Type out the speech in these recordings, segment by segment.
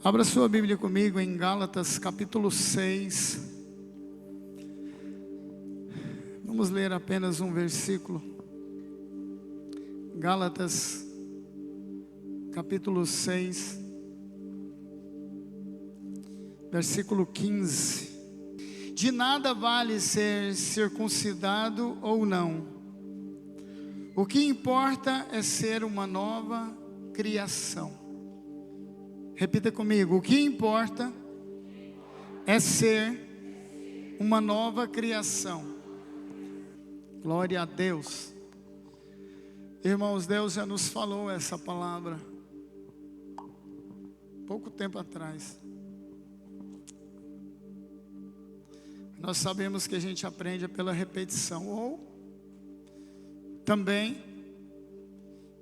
Abra sua Bíblia comigo em Gálatas capítulo 6. Vamos ler apenas um versículo. Gálatas capítulo 6, versículo 15. De nada vale ser circuncidado ou não. O que importa é ser uma nova criação. Repita comigo: o que importa é ser uma nova criação. Glória a Deus. Irmãos, Deus já nos falou essa palavra pouco tempo atrás. Nós sabemos que a gente aprende pela repetição, ou também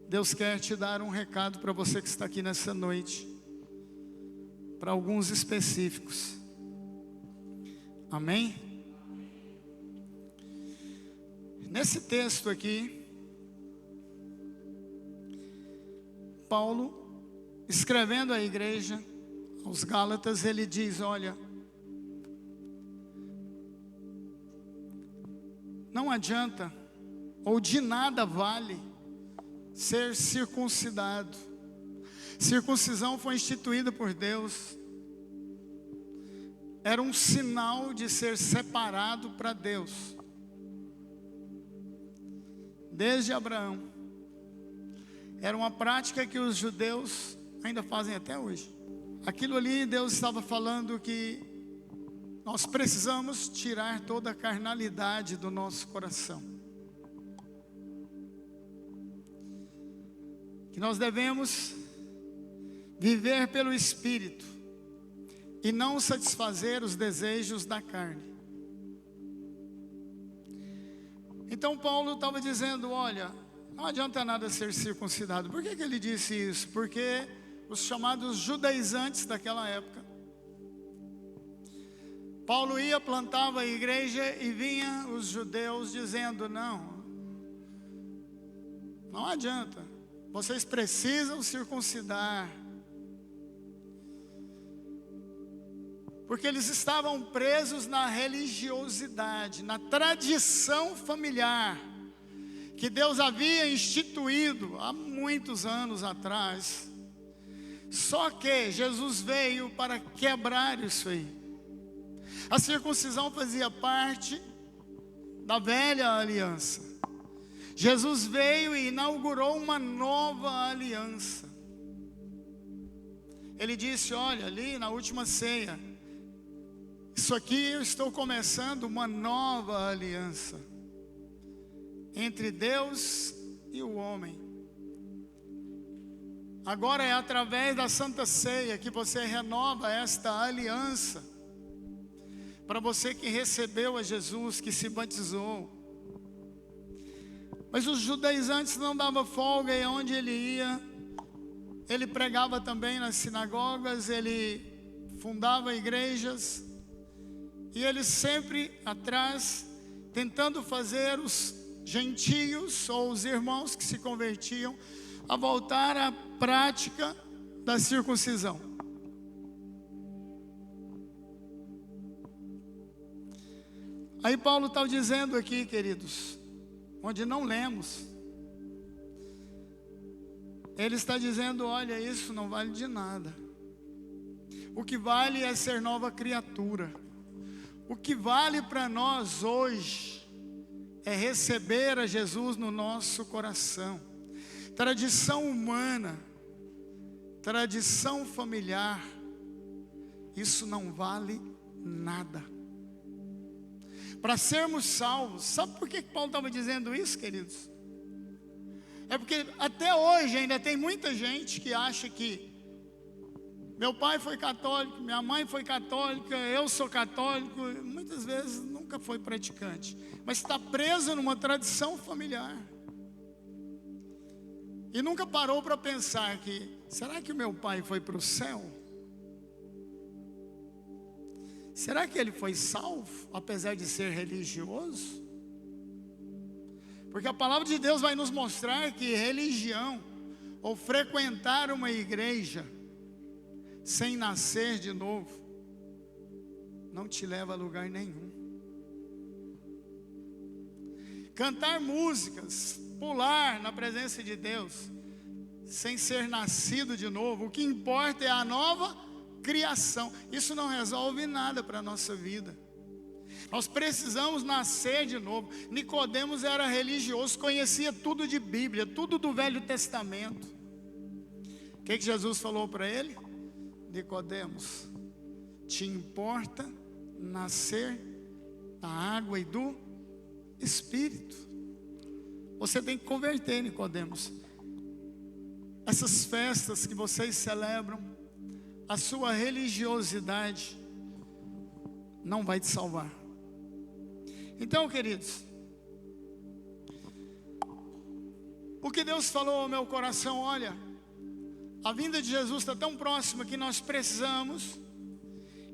Deus quer te dar um recado para você que está aqui nessa noite, para alguns específicos. Amém? Nesse texto aqui, Paulo, escrevendo à igreja, aos Gálatas, ele diz: olha, não adianta, ou de nada vale, ser circuncidado. Circuncisão foi instituída por Deus. Era um sinal de ser separado para Deus. Desde Abraão. Era uma prática que os judeus ainda fazem até hoje. Aquilo ali, Deus estava falando que nós precisamos tirar toda a carnalidade do nosso coração. Que nós devemos viver pelo Espírito e não satisfazer os desejos da carne. Então Paulo estava dizendo: olha, não adianta nada ser circuncidado. Por que ele disse isso? Porque os chamados judaizantes daquela época, Paulo ia, plantava a igreja e vinha os judeus dizendo: não adianta, vocês precisam circuncidar. Porque eles estavam presos na religiosidade, na tradição familiar, que Deus havia instituído há muitos anos atrás. Só que Jesus veio para quebrar isso aí. A circuncisão fazia parte da velha aliança. Jesus veio e inaugurou uma nova aliança. Ele disse: olha, ali na última ceia, isso aqui eu estou começando uma nova aliança entre Deus e o homem. Agora é através da Santa Ceia que você renova esta aliança. Para você que recebeu a Jesus, que se batizou. Mas os judaizantes não davam folga, e onde ele ia, ele pregava também nas sinagogas, ele fundava igrejas. E ele sempre atrás, tentando fazer os gentios ou os irmãos que se convertiam a voltar à prática da circuncisão. Aí Paulo está dizendo aqui, queridos, onde não lemos, ele está dizendo: olha, isso não vale de nada. O que vale é ser nova criatura. O que vale para nós hoje é receber a Jesus no nosso coração. Tradição humana, tradição familiar, isso não vale nada. Para sermos salvos, sabe por que Paulo estava dizendo isso, queridos? É porque até hoje ainda tem muita gente que acha que meu pai foi católico, minha mãe foi católica, eu sou católico. Muitas vezes nunca foi praticante, mas está preso numa tradição familiar. E nunca parou para pensar que, será que o meu pai foi para o céu? Será que ele foi salvo, apesar de ser religioso? Porque a palavra de Deus vai nos mostrar que religião, ou frequentar uma igreja, sem nascer de novo, não te leva a lugar nenhum. Cantar músicas, pular na presença de Deus, sem ser nascido de novo, o que importa é a nova criação. Isso não resolve nada para a nossa vida. Nós precisamos nascer de novo. Nicodemos era religioso, conhecia tudo de Bíblia, tudo do Velho Testamento. O que Jesus falou para ele? Nicodemos, te importa nascer da água e do Espírito? Você tem que converter, Nicodemos. Essas festas que vocês celebram, a sua religiosidade não vai te salvar. Então, queridos, o que Deus falou ao meu coração, olha, a vinda de Jesus está tão próxima que nós precisamos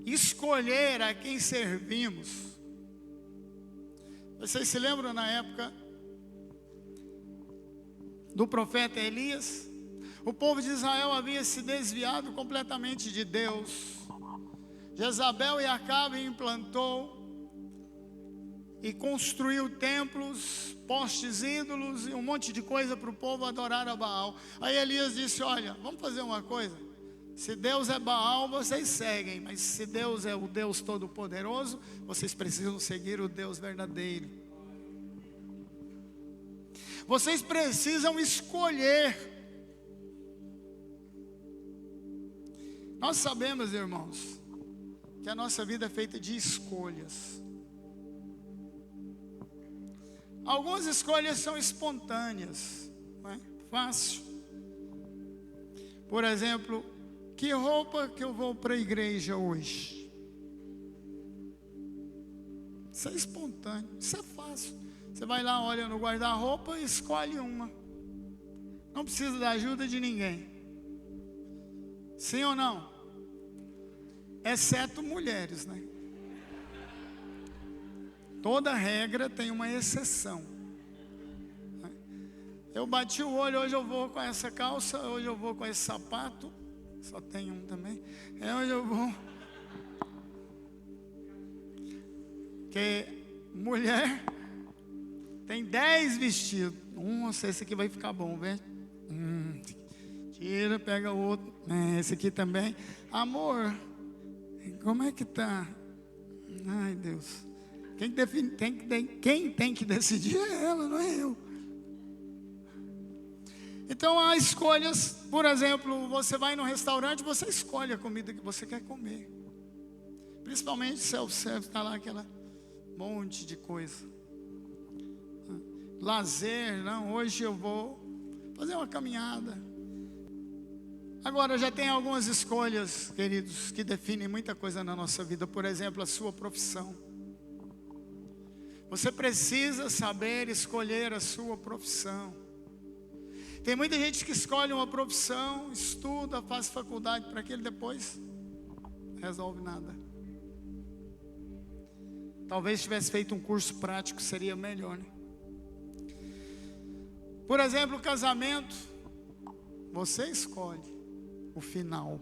escolher a quem servimos. Vocês se lembram na época do profeta Elias? O povo de Israel havia se desviado completamente de Deus. Jezabel e Acabe implantou e construiu templos, postes ídolos e um monte de coisa para o povo adorar a Baal. Aí Elias disse, olha, vamos fazer uma coisa. Se Deus é Baal, vocês seguem. Mas se Deus é o Deus Todo-Poderoso, vocês precisam seguir o Deus verdadeiro. Vocês precisam escolher. Nós sabemos, irmãos, que a nossa vida é feita de escolhas. Algumas escolhas são espontâneas, não é? Fácil. Por exemplo, que roupa que eu vou para a igreja hoje? Isso é espontâneo, isso é fácil. Você vai lá, olha no guarda-roupa e escolhe uma. Não precisa da ajuda de ninguém. Sim ou não? Exceto mulheres, né? Toda regra tem uma exceção. Eu bati o olho, hoje eu vou com essa calça, hoje eu vou com esse sapato. Só tem um também. Hoje eu vou. Porque mulher tem 10 vestidos. Esse aqui vai ficar bom, vê? Tira, pega o outro. Esse aqui também. Amor, como é que tá? Ai, Deus. Quem tem que decidir é ela, não é eu. Então há escolhas. Por exemplo, você vai num restaurante, você escolhe a comida que você quer comer. Principalmente self-service, está lá aquela monte de coisa. Lazer, não, hoje eu vou fazer uma caminhada. Agora, já tem algumas escolhas, queridos, que definem muita coisa na nossa vida. Por exemplo, a sua profissão. Você precisa saber escolher a sua profissão. Tem muita gente que escolhe uma profissão, estuda, faz faculdade para aquilo, depois não resolve nada. Talvez tivesse feito um curso prático, seria melhor, né? Por exemplo, o casamento. Você escolhe o final,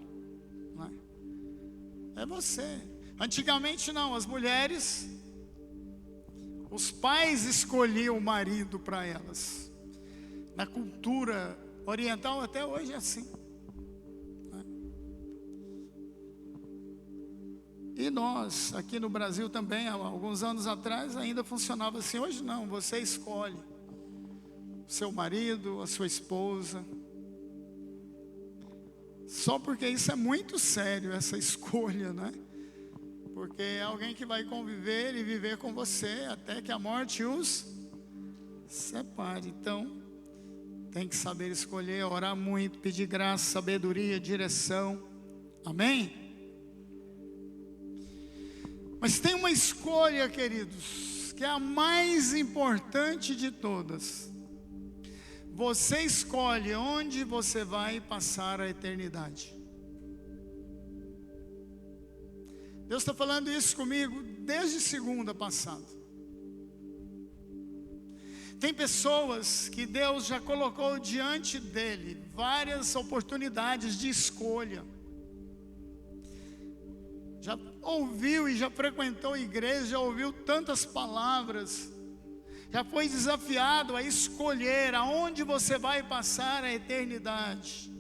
não é? É você. Antigamente não, as mulheres, os pais escolhiam o marido para elas. Na cultura oriental até hoje é assim, né? E nós, aqui no Brasil também, há alguns anos atrás, ainda funcionava assim. Hoje não, você escolhe o seu marido, a sua esposa. Só porque isso é muito sério, essa escolha, né? Porque é alguém que vai conviver e viver com você até que a morte os separe. Então, tem que saber escolher, orar muito, pedir graça, sabedoria, direção. Amém? Mas tem uma escolha, queridos, que é a mais importante de todas. Você escolhe onde você vai passar a eternidade. Deus está falando isso comigo desde segunda passada. Tem pessoas que Deus já colocou diante dele várias oportunidades de escolha. já ouviu e já frequentou a igreja, já ouviu tantas palavras, já foi desafiado a escolher aonde você vai passar a eternidade.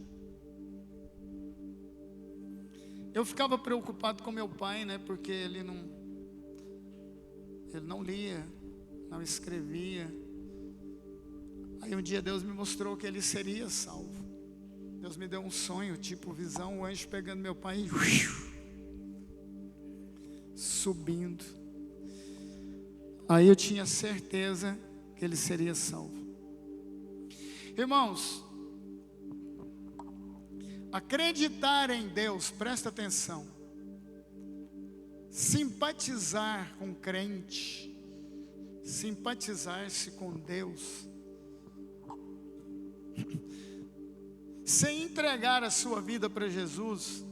Eu ficava preocupado com meu pai, né? Porque ele não lia, não escrevia. Aí um dia Deus me mostrou que ele seria salvo. Deus me deu um sonho, tipo visão, o anjo pegando meu pai e subindo. Aí eu tinha certeza que ele seria salvo. Irmãos, acreditar em Deus, presta atenção, simpatizar com crente, simpatizar-se com Deus, sem entregar a sua vida para Jesus,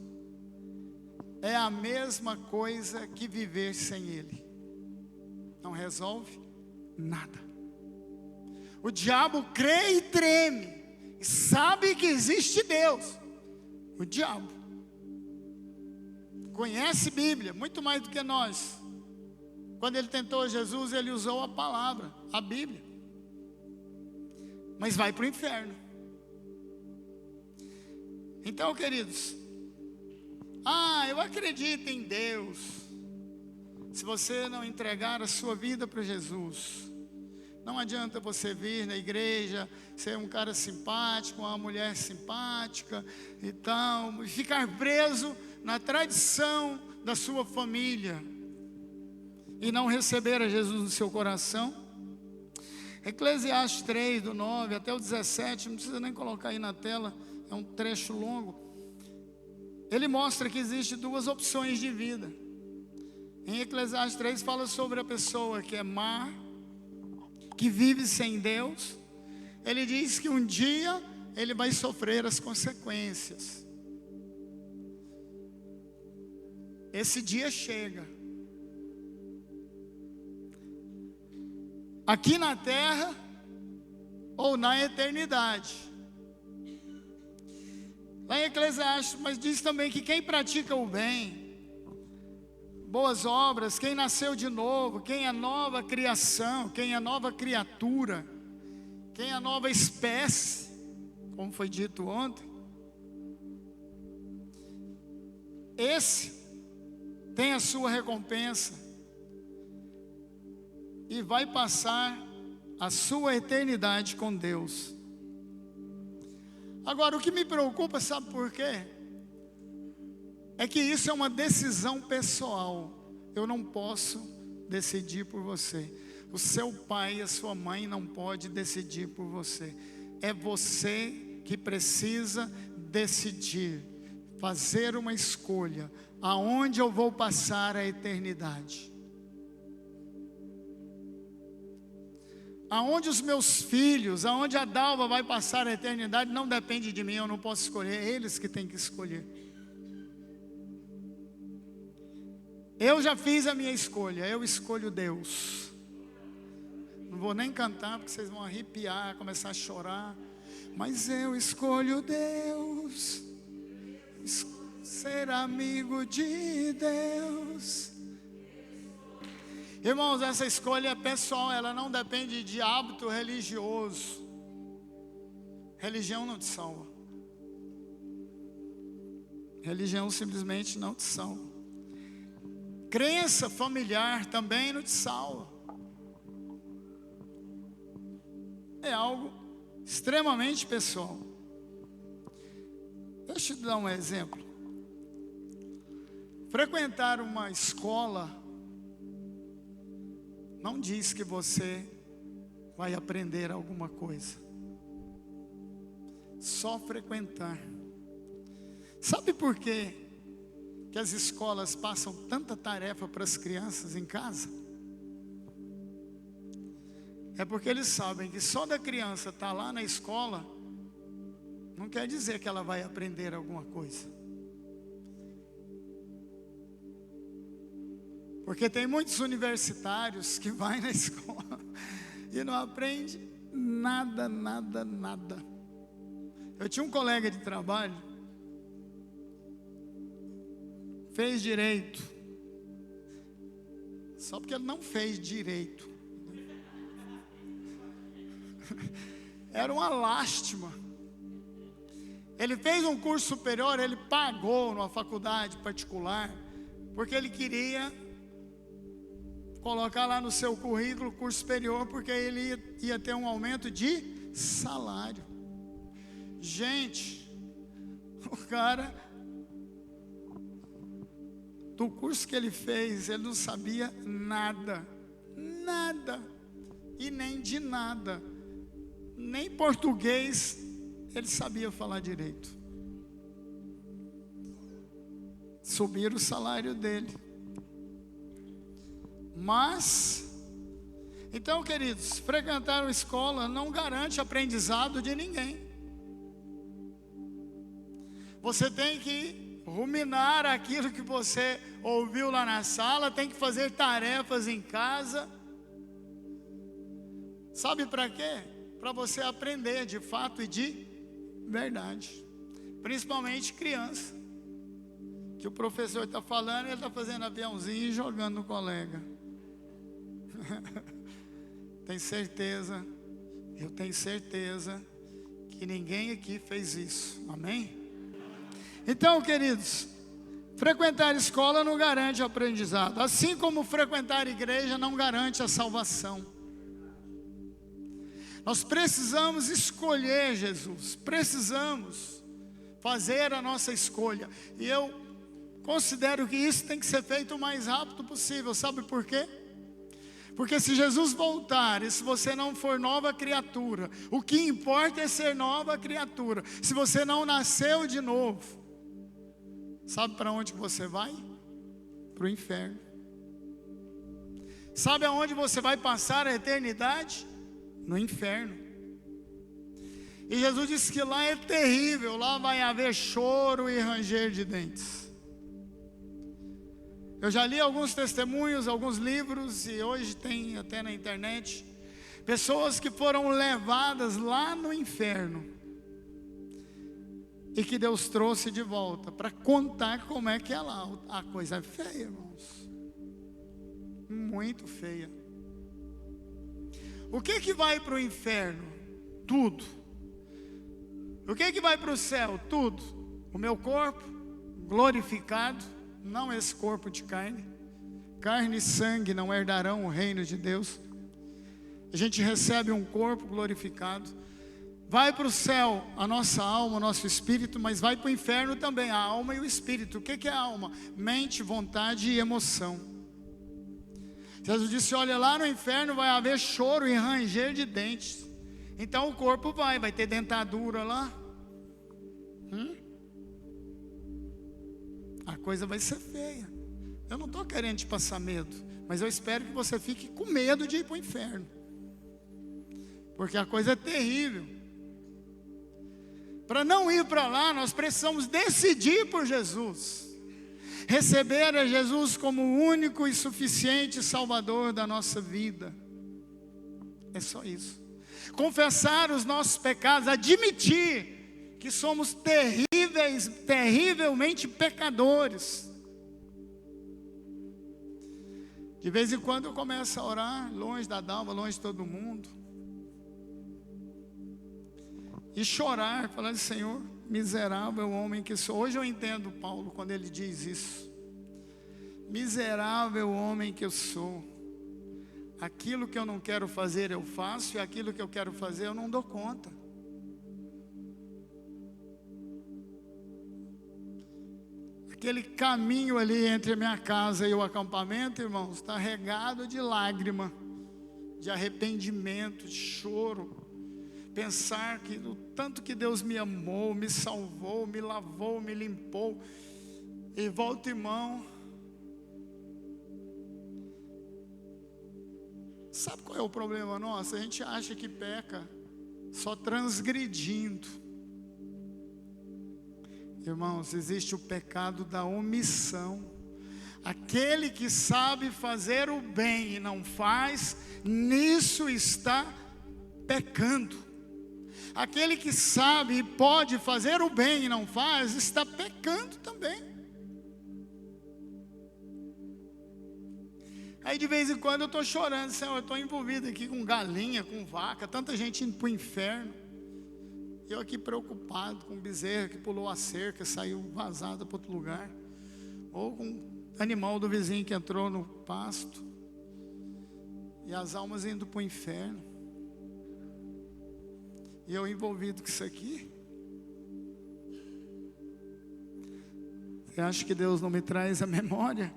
é a mesma coisa que viver sem Ele. Não resolve nada. O diabo crê e treme, e sabe que existe Deus. O diabo conhece Bíblia muito mais do que nós. Quando ele tentou Jesus, ele usou a palavra, a Bíblia. Mas vai para o inferno. Então, queridos, eu acredito em Deus. Se você não entregar a sua vida para Jesus, não adianta você vir na igreja, ser um cara simpático, uma mulher simpática e tal, e ficar preso na tradição da sua família e não receber a Jesus no seu coração. Eclesiastes 3, do 9 até o 17, não precisa nem colocar aí na tela, é um trecho longo. Ele mostra que existem duas opções de vida. Em Eclesiastes 3 fala sobre a pessoa que é má, que vive sem Deus. Ele diz que um dia ele vai sofrer as consequências. Esse dia chega. Aqui na terra ou na eternidade. Lá em Eclesiastes, mas diz também que quem pratica o bem, boas obras, quem nasceu de novo, quem é nova criação, quem é nova criatura, quem é nova espécie, como foi dito ontem, esse tem a sua recompensa e vai passar a sua eternidade com Deus. Agora, o que me preocupa, sabe por quê? É que isso é uma decisão pessoal. Eu não posso decidir por você. O seu pai e a sua mãe não podem decidir por você. É você que precisa decidir, fazer uma escolha, aonde eu vou passar a eternidade. Aonde os meus filhos, aonde a Dalva vai passar a eternidade, não depende de mim, eu não posso escolher, é eles que têm que escolher. Eu já fiz a minha escolha, eu escolho Deus. Não vou nem cantar, porque vocês vão arrepiar, começar a chorar. Mas eu escolho Deus, ser amigo de Deus. Irmãos, essa escolha é pessoal, ela não depende de hábito religioso. Religião não te salva. Religião simplesmente não te salva. Crença familiar também não te salva. É algo extremamente pessoal. Deixa eu te dar um exemplo. Frequentar uma escola não diz que você vai aprender alguma coisa. Só frequentar. Sabe por quê que as escolas passam tanta tarefa para as crianças em casa? É porque eles sabem que só da criança estar lá na escola não quer dizer que ela vai aprender alguma coisa. Porque tem muitos universitários que vai na escola e não aprende nada, nada, nada. Eu tinha um colega de trabalho, fez direito. Só porque ele não fez direito. Era uma lástima. Ele fez um curso superior, ele pagou numa faculdade particular, porque ele queria colocar lá no seu currículo curso superior, porque ele ia ter um aumento de salário. Gente, o cara, do curso que ele fez, ele não sabia nada, e nem de nada, nem português ele sabia falar direito. Subiram o salário dele. Mas, então, queridos, frequentar uma escola não garante aprendizado de ninguém. Você tem que ruminar aquilo que você ouviu lá na sala, tem que fazer tarefas em casa. Sabe para quê? Para você aprender de fato e de verdade. Principalmente criança. Que o professor está falando, ele está fazendo aviãozinho e jogando no colega. Tem certeza, eu tenho certeza que ninguém aqui fez isso, amém? Então, queridos, frequentar escola não garante aprendizado, assim como frequentar igreja não garante a salvação. Nós precisamos escolher Jesus, precisamos fazer a nossa escolha, e eu considero que isso tem que ser feito o mais rápido possível. Sabe por quê? Porque se Jesus voltar, e se você não for nova criatura, o que importa é ser nova criatura. Se você não nasceu de novo, sabe para onde você vai? Para o inferno. Sabe aonde você vai passar a eternidade? No inferno. E Jesus disse que lá é terrível, lá vai haver choro e ranger de dentes. Eu já li alguns testemunhos, alguns livros, e hoje tem até na internet, pessoas que foram levadas lá no inferno, e que Deus trouxe de volta, para contar como é que é lá. A coisa é feia, irmãos, muito feia. O que vai para o inferno? Tudo. O que vai para o céu? Tudo. O meu corpo glorificado, não esse corpo de carne. Carne e sangue não herdarão o reino de Deus. A gente recebe um corpo glorificado. Vai para o céu a nossa alma, o nosso espírito, mas vai para o inferno também a alma e o espírito. O que é a alma? Mente, vontade e emoção. Jesus disse, olha, lá no inferno vai haver choro e ranger de dentes. Então o corpo vai ter dentadura lá. A coisa vai ser feia. Eu não estou querendo te passar medo, mas eu espero que você fique com medo de ir para o inferno, porque a coisa é terrível. Para não ir para lá, nós precisamos decidir por Jesus, receber a Jesus como o único e suficiente Salvador da nossa vida. É só isso. Confessar os nossos pecados, admitir que somos terrivelmente pecadores. De vez em quando eu começo a orar, longe da Dalva, longe de todo mundo, e chorar, falando, Senhor, miserável homem que sou. Hoje eu entendo Paulo quando ele diz isso. Miserável homem que eu sou. Aquilo que eu não quero fazer eu faço, e aquilo que eu quero fazer eu não dou conta. Aquele caminho ali entre a minha casa e o acampamento, irmãos, está regado de lágrima, de arrependimento, de choro. Pensar que o tanto que Deus me amou, me salvou, me lavou, me limpou, e volta, irmão. Sabe qual é o problema nosso? A gente acha que peca só transgredindo. Irmãos, existe o pecado da omissão. Aquele que sabe fazer o bem e não faz, nisso está pecando. Aquele que sabe e pode fazer o bem e não faz, está pecando também. Aí de vez em quando eu estou chorando, Senhor, eu estou envolvido aqui com galinha, com vaca, tanta gente indo para o inferno. Eu aqui preocupado com bezerra que pulou a cerca, saiu vazada para outro lugar. Ou com animal do vizinho que entrou no pasto. E as almas indo para o inferno. E eu envolvido com isso aqui. Você acha que Deus não me traz a memória?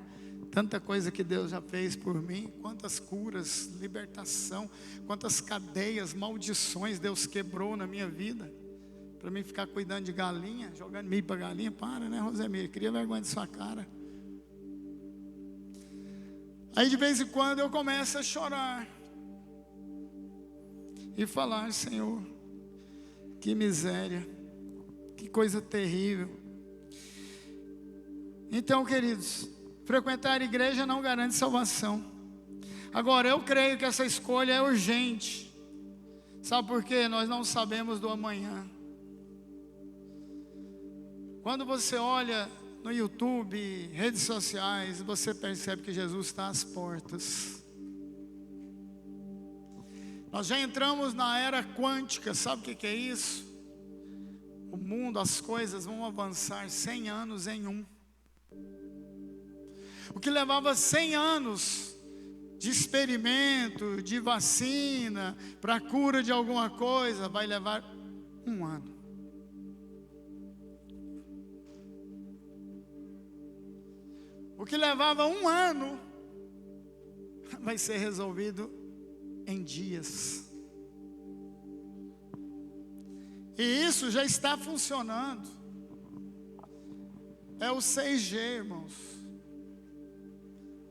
Tanta coisa que Deus já fez por mim. Quantas curas, libertação. Quantas cadeias, maldições Deus quebrou na minha vida. Para mim ficar cuidando de galinha, jogando milho para galinha. Para, né, Rosemir? Cria vergonha de sua cara. Aí de vez em quando eu começo a chorar. E falar, Senhor, que miséria. Que coisa terrível. Então, queridos, frequentar a igreja não garante salvação. Agora, eu creio que essa escolha é urgente. Sabe por quê? Nós não sabemos do amanhã. Quando você olha no YouTube, redes sociais, você percebe que Jesus está às portas. Nós já entramos na era quântica, sabe o que é isso? O mundo, as coisas vão avançar 100 anos em um. O que levava 100 anos de experimento, de vacina, para a cura de alguma coisa, vai levar 1 ano. O que levava 1 ano, vai ser resolvido em dias. E isso já está funcionando. É o 6G, irmãos.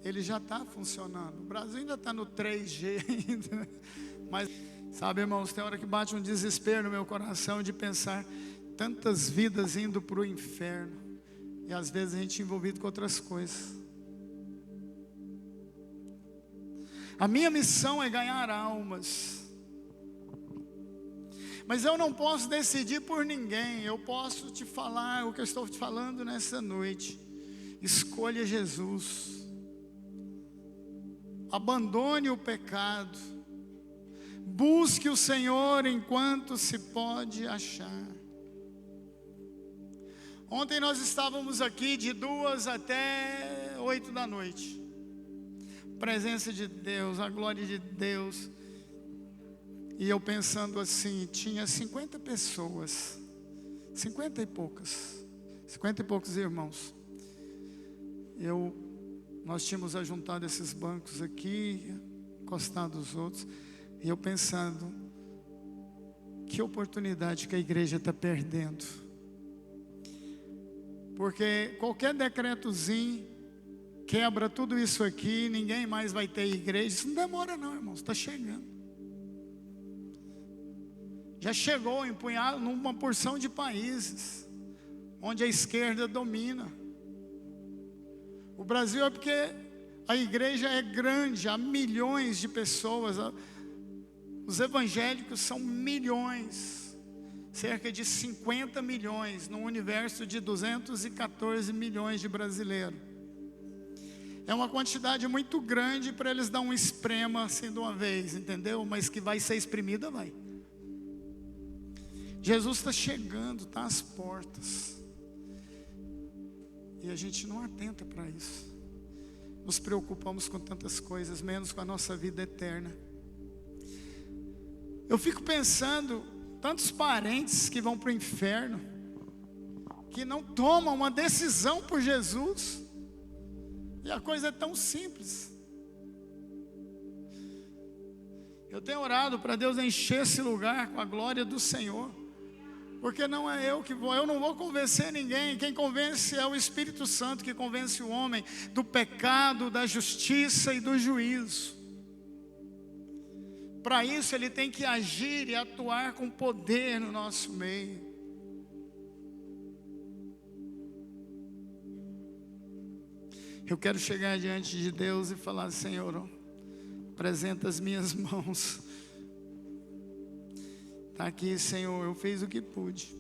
Ele já está funcionando. O Brasil ainda está no 3G ainda. Mas, sabe, irmãos, tem hora que bate um desespero no meu coração de pensar tantas vidas indo para o inferno. E às vezes a gente é envolvido com outras coisas. A minha missão é ganhar almas. Mas eu não posso decidir por ninguém. Eu posso te falar o que eu estou te falando nessa noite. Escolha Jesus. Abandone o pecado. Busque o Senhor enquanto se pode achar. Ontem nós estávamos aqui de 2 até 8 da noite. Presença de Deus, a glória de Deus. E eu pensando assim, tinha 50 pessoas. 50 e poucos irmãos. Nós tínhamos ajuntado esses bancos aqui, encostado os outros. E eu pensando, que oportunidade que a igreja está perdendo. Porque qualquer decretozinho quebra tudo isso aqui, ninguém mais vai ter igreja. Isso não demora não, irmãos, está chegando. Já chegou empunhado numa porção de países onde a esquerda domina. O Brasil é porque a igreja é grande, há milhões de pessoas. Os evangélicos são milhões. Cerca de 50 milhões no universo de 214 milhões de brasileiros. É uma quantidade muito grande para eles dar um esprema assim de uma vez, entendeu? Mas que vai ser exprimida, vai. Jesus está chegando, está às portas. E a gente não atenta para isso. Nos preocupamos com tantas coisas, menos com a nossa vida eterna. Eu fico pensando, tantos parentes que vão para o inferno, que não tomam uma decisão por Jesus, e a coisa é tão simples. Eu tenho orado para Deus encher esse lugar com a glória do Senhor, porque não é eu que vou, eu não vou convencer ninguém. Quem convence é o Espírito Santo, que convence o homem do pecado, da justiça e do juízo. Para isso ele tem que agir e atuar com poder no nosso meio. Eu quero chegar diante de Deus e falar: Senhor, apresenta as minhas mãos. Está aqui, Senhor, eu fiz o que pude.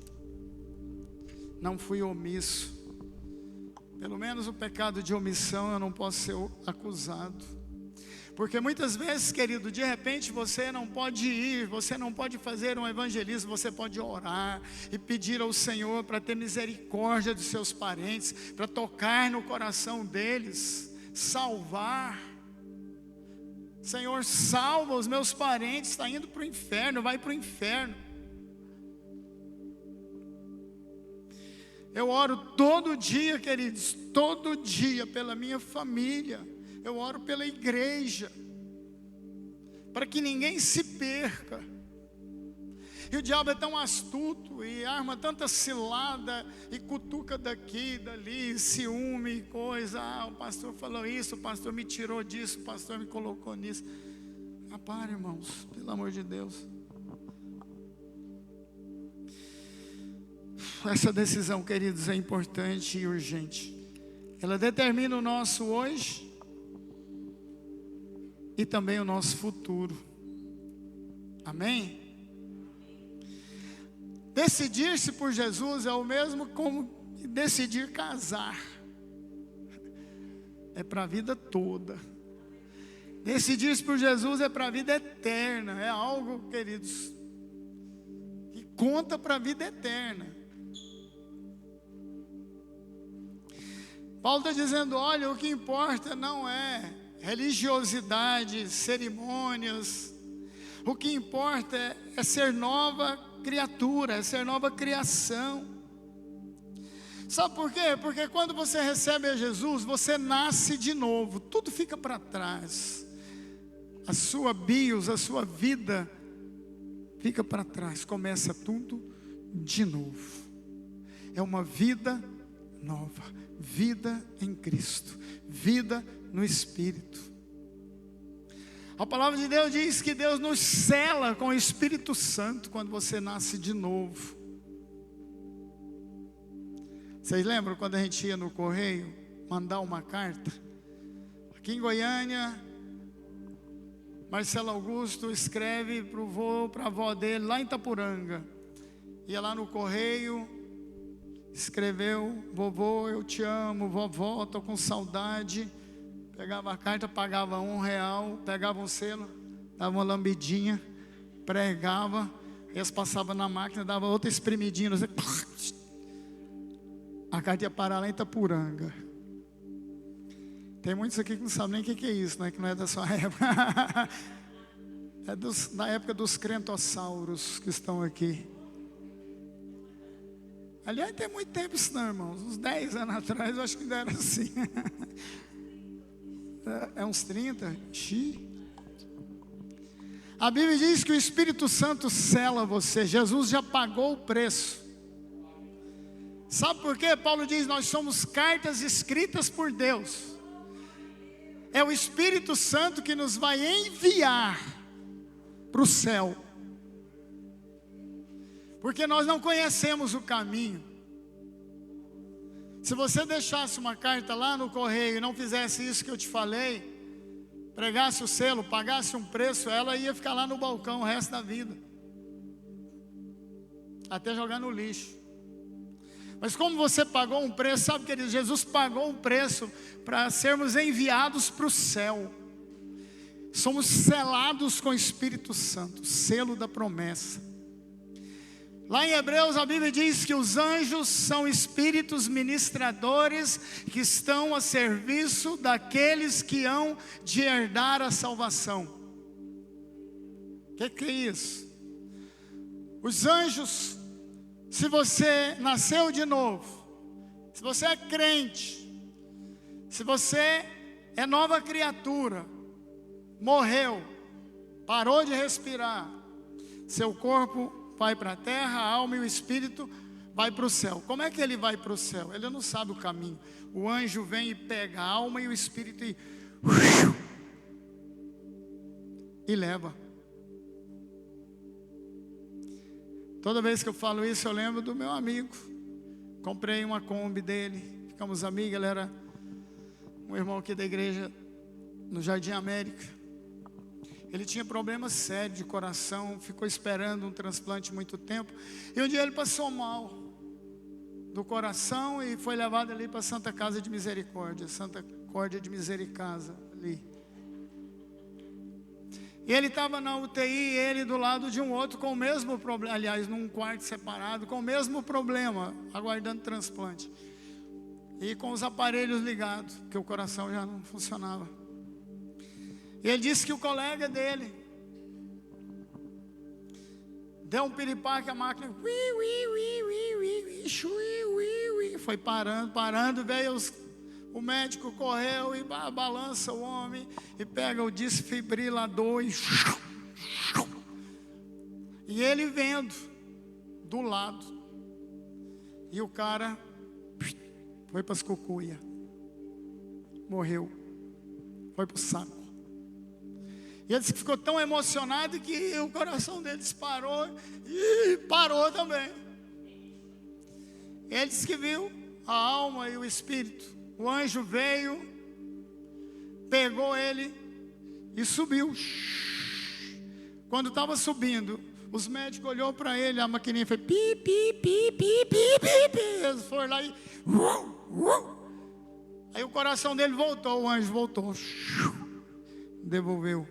Não fui omisso. Pelo menos o pecado de omissão eu não posso ser acusado. Porque muitas vezes, querido, de repente você não pode ir, você não pode fazer um evangelismo, você pode orar e pedir ao Senhor para ter misericórdia dos seus parentes, para tocar no coração deles, salvar. Senhor, salva os meus parentes, está indo para o inferno, vai para o inferno. Eu oro todo dia, queridos, todo dia pela minha família. Eu oro pela igreja, para que ninguém se perca. E o diabo é tão astuto, e arma tanta cilada, e cutuca daqui, dali, ciúme, coisa. Ah, o pastor falou isso, o pastor me tirou disso, o pastor me colocou nisso. Ah, para, irmãos, pelo amor de Deus. Essa decisão, queridos, é importante e urgente. Ela determina o nosso hoje e também o nosso futuro. Amém? Decidir-se por Jesus é o mesmo como decidir casar. É para a vida toda. Decidir-se por Jesus é para a vida eterna. É algo, queridos, que conta para a vida eterna. Paulo está dizendo, olha, o que importa não é religiosidade, cerimônias. O que importa é ser nova criatura, é ser nova criação. Sabe por quê? Porque quando você recebe a Jesus, você nasce de novo, tudo fica para trás. A sua bios, a sua vida fica para trás, começa tudo de novo. É uma vida nova, vida em Cristo, vida no Espírito. A palavra de Deus diz que Deus nos sela com o Espírito Santo quando você nasce de novo. Vocês lembram quando a gente ia no correio mandar uma carta? Aqui em Goiânia, Marcelo Augusto escreve para a avó dele lá em Itapuranga. Ia lá no correio, escreveu, vovô, eu te amo, vovó, estou com saudade. Pegava a carta, pagava R$1, pegava um selo, dava uma lambidinha, pregava, eles passavam na máquina, dava outra espremidinha, a carta ia parar lá em Itapuranga. Tem muitos aqui que não sabem nem o que é isso, né? Que não é da sua época. É da época dos crentossauros que estão aqui. Aliás, tem muito tempo isso não, irmãos. Uns 10 anos atrás, eu acho que ainda era assim. É uns 30. A Bíblia diz que o Espírito Santo sela você. Jesus já pagou o preço. Sabe por quê? Paulo diz, nós somos cartas escritas por Deus. É o Espírito Santo que nos vai enviar para o céu. Porque nós não conhecemos o caminho. Se você deixasse uma carta lá no correio e não fizesse isso que eu te falei, pregasse o selo, pagasse um preço, ela ia ficar lá no balcão o resto da vida. Até jogar no lixo. Mas como você pagou um preço, sabe, querido, Jesus pagou um preço para sermos enviados para o céu. Somos selados com o Espírito Santo, selo da promessa. Lá em Hebreus a Bíblia diz que os anjos são espíritos ministradores que estão a serviço daqueles que hão de herdar a salvação. O que é isso? Os anjos, se você nasceu de novo, se você é crente, se você é nova criatura, morreu, parou de respirar, seu corpo vai para a terra, a alma e o espírito vai para o céu. Como é que ele vai para o céu? Ele não sabe o caminho. O anjo vem e pega a alma e o espírito e leva. Toda vez que eu falo isso, eu lembro do meu amigo. Comprei uma Kombi dele, ficamos amigos. Ele era um irmão aqui da igreja no Jardim América. Ele tinha problemas sérios de coração, ficou esperando um transplante muito tempo. E um dia ele passou mal do coração e foi levado ali para a Santa Casa de Misericórdia, Santa Córdia de Misericasa ali. E ele estava na UTI, ele do lado de um outro com o mesmo problema, aliás, num quarto separado, com o mesmo problema, aguardando transplante. E com os aparelhos ligados, porque o coração já não funcionava. E ele disse que o colega dele deu um piripaque, a máquina foi parando, veio o médico, correu e balança o homem e pega o desfibrilador e ele vendo do lado, e o cara foi para as cucuias, morreu, foi para o saco. E ele disse que ficou tão emocionado que o coração dele disparou e parou também. Ele disse que viu a alma e o espírito. O anjo veio, pegou ele e subiu. Quando estava subindo, os médicos olhou para ele, a maquininha fez pi, pi, pi, pi, pi, pi, pi. Eles foram lá e aí o coração dele voltou, o anjo voltou, devolveu.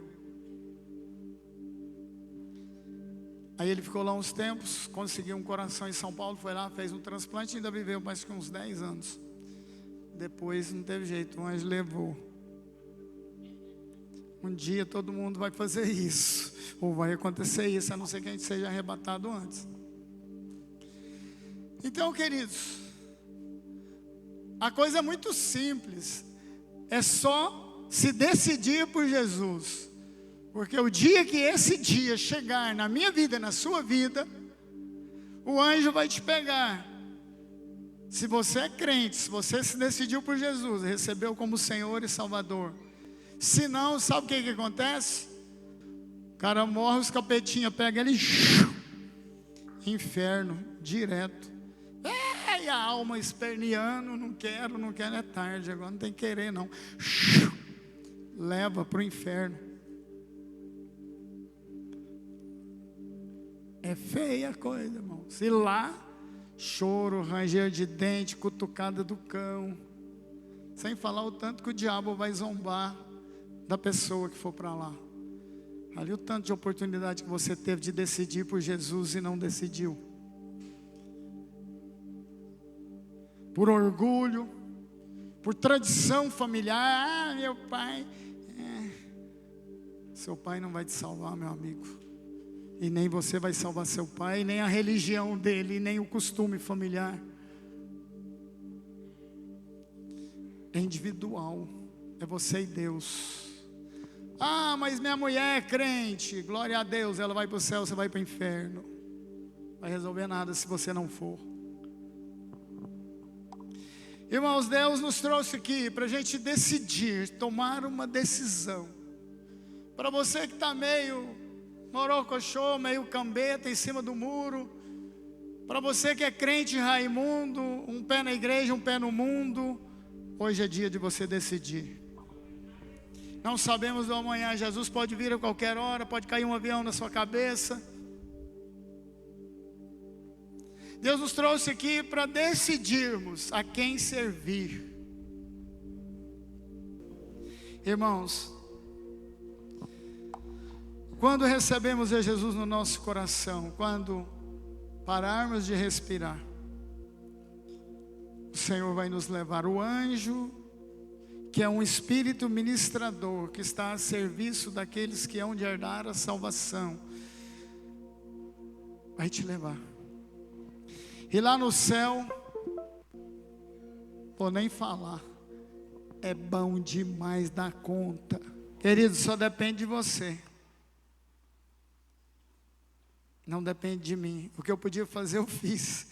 Aí ele ficou lá uns tempos, conseguiu um coração em São Paulo, foi lá, fez um transplante e ainda viveu mais que uns 10 anos. Depois não teve jeito, o anjo levou. Um dia todo mundo vai fazer isso, ou vai acontecer isso, a não ser que a gente seja arrebatado antes. Então, queridos, a coisa é muito simples, é só se decidir por Jesus. Porque o dia que esse dia chegar na minha vida, na sua vida, o anjo vai te pegar. Se você é crente, se você se decidiu por Jesus, recebeu como Senhor e Salvador. Se não, sabe o que acontece? O cara morre, os capetinhas pegam ele, inferno, direto. E a alma esperneando, não quero, é tarde, agora não tem que querer não. Leva para o inferno. É feia a coisa, irmão. Se lá, choro, ranger de dente, cutucada do cão. Sem falar o tanto que o diabo vai zombar da pessoa que for para lá. Ali o tanto de oportunidade que você teve de decidir por Jesus e não decidiu. Por orgulho, por tradição familiar. Meu pai. Seu pai não vai te salvar, meu amigo. E nem você vai salvar seu pai, nem a religião dele, nem o costume familiar. É individual, é você e Deus. Ah, mas minha mulher é crente, glória a Deus, ela vai para o céu, você vai para o inferno. Não vai resolver nada se você não for. Irmãos, Deus nos trouxe aqui para a gente decidir, tomar uma decisão. Para você que está meio morocochô, meio cambeta em cima do muro. Para você que é crente Raimundo, um pé na igreja, um pé no mundo. Hoje é dia de você decidir. Não sabemos do amanhã, Jesus pode vir a qualquer hora, pode cair um avião na sua cabeça. Deus nos trouxe aqui para decidirmos a quem servir. Irmãos, quando recebemos a Jesus no nosso coração, quando pararmos de respirar, o Senhor vai nos levar. O anjo, que é um espírito ministrador, que está a serviço daqueles que hão de herdar a salvação, vai te levar. E lá no céu, vou nem falar, é bom demais da conta. Querido, só depende de você. Não depende de mim. O que eu podia fazer, eu fiz.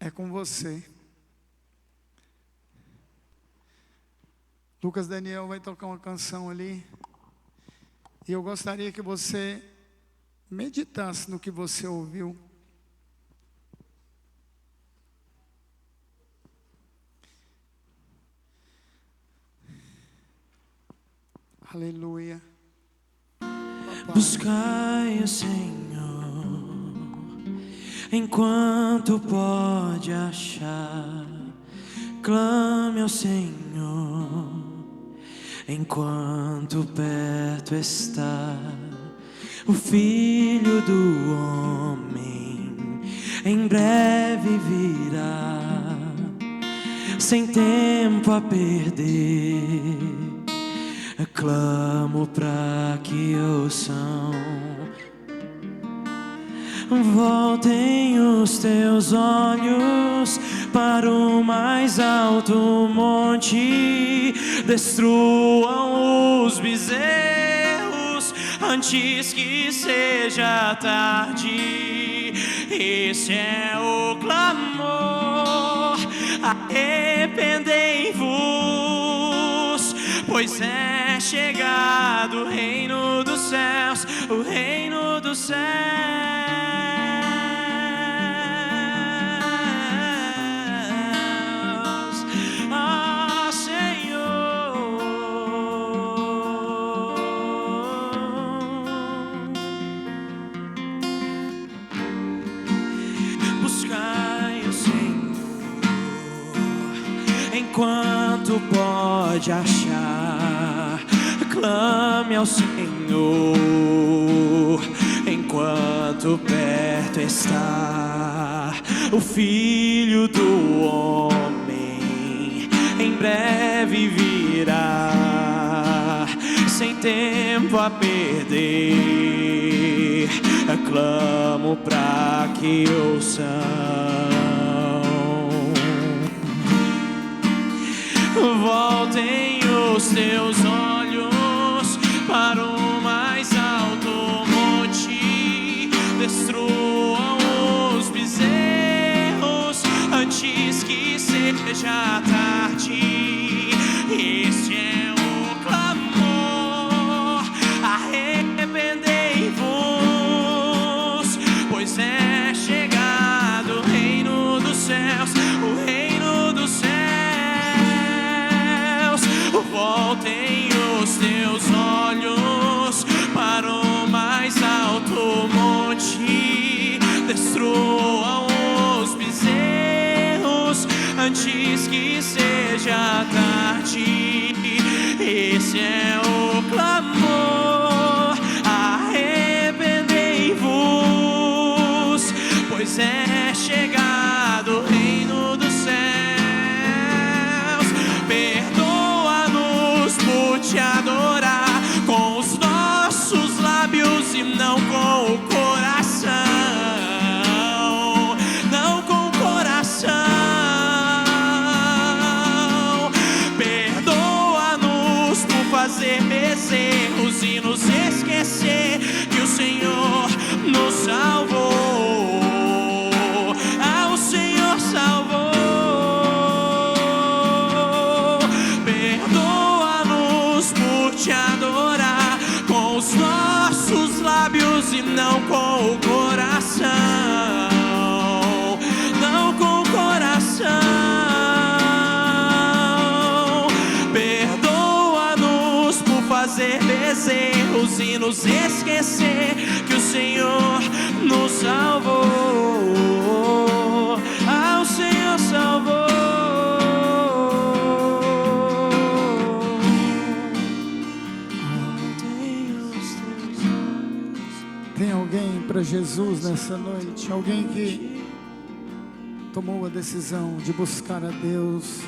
É com você. Lucas Daniel vai tocar uma canção ali. E eu gostaria que você meditasse no que você ouviu. Aleluia. Buscai o Senhor enquanto pode achar. Clame ao Senhor enquanto perto está o Filho do Homem, em breve virá, sem tempo a perder. Clamo pra que ouçam. Voltem os teus olhos para o mais alto monte, destruam os bezerros antes que seja tarde. Esse é o clamor, arrependei-vos, pois é chegado o reino dos céus, o reino dos céus. Buscai o Senhor enquanto pode achar, clame ao Senhor enquanto perto está o Filho do Homem, em breve virá, sem tempo a perder. Clamo pra que ouçam. Voltem os teus olhos para o mais alto monte, destruam os bezerros antes que seja tarde. Este é o clamor, arrependei-vos, pois é chegado o reino dos céus, o reino dos céus. Voltem os teus olhos para o mais alto monte, destruam os bezerros antes que seja tarde. Esse é o clamor, arrependei-vos, pois é chegado o reino dos céus. Perdoa-nos por te adorar com os nossos lábios e não com o coração, não com o coração. Perdoa-nos por fazer bezerros e nos esquecer que o Senhor nos salvou. Ah, o Senhor salvou. Perdoa-nos por te adorar com os nossos lábios e não com o coração, não com o coração. Perdoa-nos por fazer bezerros e nos esquecer que o Senhor nos salvou. Ah, o Senhor salvou. Tem alguém para Jesus nessa noite? Alguém que tomou a decisão de buscar a Deus?